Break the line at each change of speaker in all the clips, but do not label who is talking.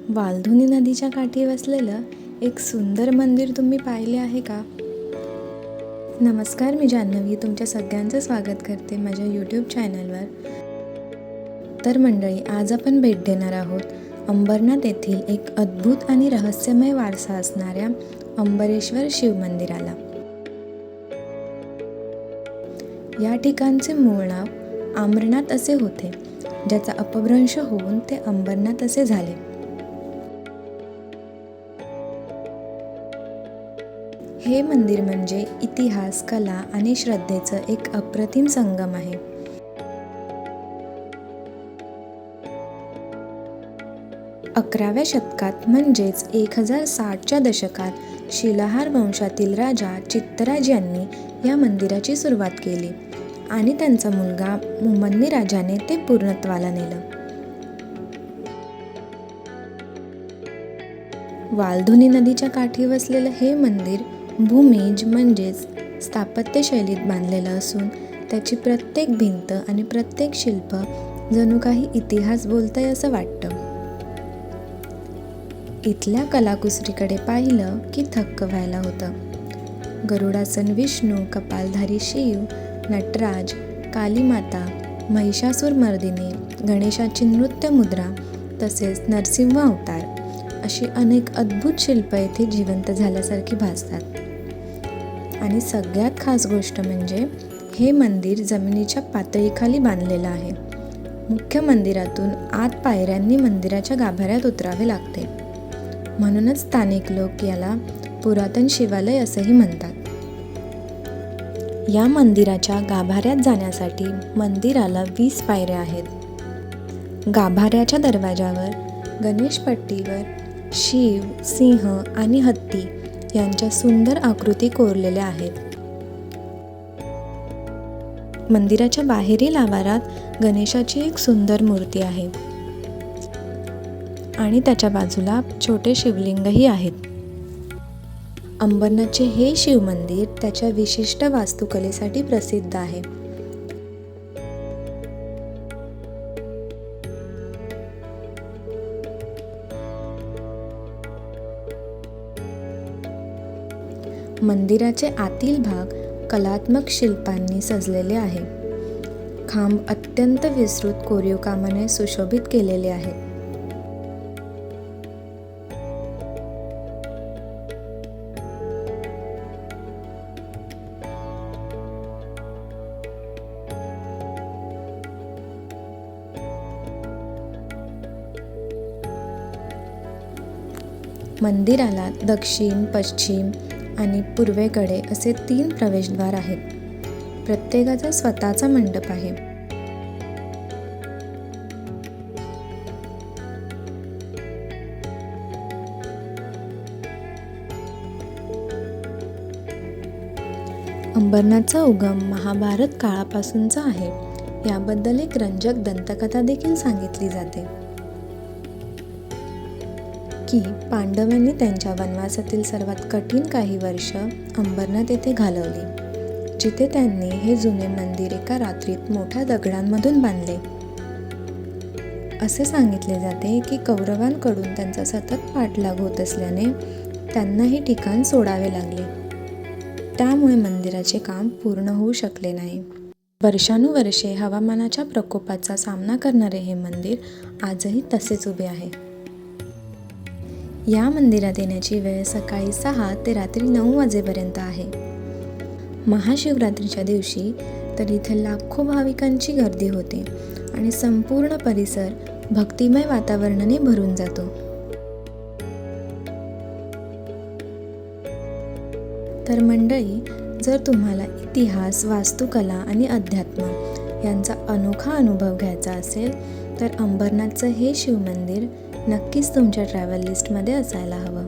वालधुनी नदीच्या काठी वसलेलं एक सुंदर मंदिर तुम्ही पाहिले आहे का? नमस्कार, मी जान्हवी तुमच्या सगळ्यांचं स्वागत करते माझ्या यूट्यूब चॅनलवर. तर मंडळी, आज आपण भेट देणार आहोत अंबरनाथ येथील एक अद्भुत आणि रहस्यमय वारसा असणाऱ्या अंबरेश्वर शिव मंदिराला. या ठिकाणचे मूळ नाव आमरनाथ असे होते, ज्याचा अपभ्रंश होऊन ते अंबरनाथ असे झाले. हे मंदिर म्हणजे इतिहास, कला आणि श्रद्धेचं एक अप्रतिम संगम आहे. अकराव्या शतकात म्हणजेच 1060च्या दशकात शिलाहार वंशातील राजा चित्तराज यांनी या मंदिराची सुरुवात केली आणि त्यांचा मुलगा मुमन्नी राजाने ते पूर्णत्वाला नेलं. वालधुनी नदीच्या काठी वसलेलं हे मंदिर भूमिज म्हणजेच स्थापत्य शैलीत बांधलेलं असून त्याची प्रत्येक भिंत आणि प्रत्येक शिल्प जणू काही इतिहास बोलतंय असं वाटतं. इथल्या कलाकुसरीकडे पाहिलं की थक्क व्हायला होतं. गरुडासन विष्णू, कपालधारी शिव, नटराज, कालीमाता, महिषासुरमर्दिनी, गणेशाची नृत्य मुद्रा तसेच नरसिंह अवतार अशी अनेक अद्भुत शिल्प येथे जिवंत झाल्यासारखी भासतात. आणि सगळ्यात खास गोष्ट म्हणजे हे मंदिर जमिनीच्या पातळीखाली बांधलेलं आहे. मुख्य मंदिरातून आत पायऱ्यांनी मंदिराच्या गाभाऱ्यात उतरावे लागते. म्हणूनच स्थानिक लोक याला पुरातन शिवालय असंही म्हणतात. या मंदिराच्या गाभाऱ्यात जाण्यासाठी मंदिराला 20 पायऱ्या आहेत. गाभाऱ्याच्या दरवाजावर गणेशपट्टीवर शिव, सिंह आणि हत्ती यांच्या सुंदर आकृती कोरलेल्या आहेत. मंदिराच्या बाहेरील आवारात गणेशाची एक सुंदर मूर्ती आहे आणि त्याच्या बाजूला छोटे शिवलिंगही आहेत. अंबरनाथचे हे शिव मंदिर त्याच्या विशिष्ट वास्तुकलेसाठी प्रसिद्ध आहे. मंदिराचे आतील भाग कलात्मक शिल्पांनी सजलेले आहे. खांब अत्यंत विस्तृत कोरीव कामाने सुशोभित केलेले आहे. मंदिराला दक्षिण, पश्चिम आणि पूर्वेकडे असे 3 प्रवेशद्वार आहेत. प्रत्येकाचा स्वतःचा मंडप आहे. अंबरनाथचा उगम महाभारत काळापासूनचा आहे. याबद्दल एक रंजक दंतकथा देखील सांगितली जाते की पांडवांनी त्यांच्या वनवासातील सर्वात कठीण काही वर्ष अंबरनाथ येथे घालवली, जिथे त्यांनी हे जुने मंदिर एका रात्रीत मोठ्या दगडांमधून बांधले. असे सांगितले जाते की कौरवांकडून त्यांचा सतत पाठलाग होत असल्याने त्यांना हे ठिकाण सोडावे लागले. त्यामुळे मंदिराचे काम पूर्ण होऊ शकले नाही. वर्षानुवर्षे हवामानाच्या प्रकोपाचा सामना करणारे हे मंदिर आजही तसेच उभे आहे. या मंदिरात येण्याची वेळ सकाळी 6 ते रात्री 9 वाजेपर्यंत आहे. महाशिवरात्रीच्या दिवशी तर इथे लाखो भाविकांची गर्दी होते आणि संपूर्ण परिसर भक्तिमय वातावरणाने भरून जातो. तर मंडळी, जर तुम्हाला इतिहास, वास्तुकला आणि अध्यात्म यांचा अनोखा अनुभव घ्यायचा असेल तर अंबरनाथचं हे शिवमंदिर नक्कीच तुमच्या ट्रॅव्हल लिस्टमध्ये असायला हवं.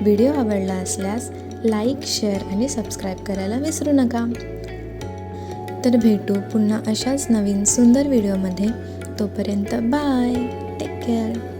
व्हिडिओ आवडला असल्यास लाईक, शेअर आणि सबस्क्राईब करायला विसरू नका. तर भेटू पुन्हा अशाच नवीन सुंदर व्हिडिओमध्ये. तोपर्यंत बाय, टेक केअर.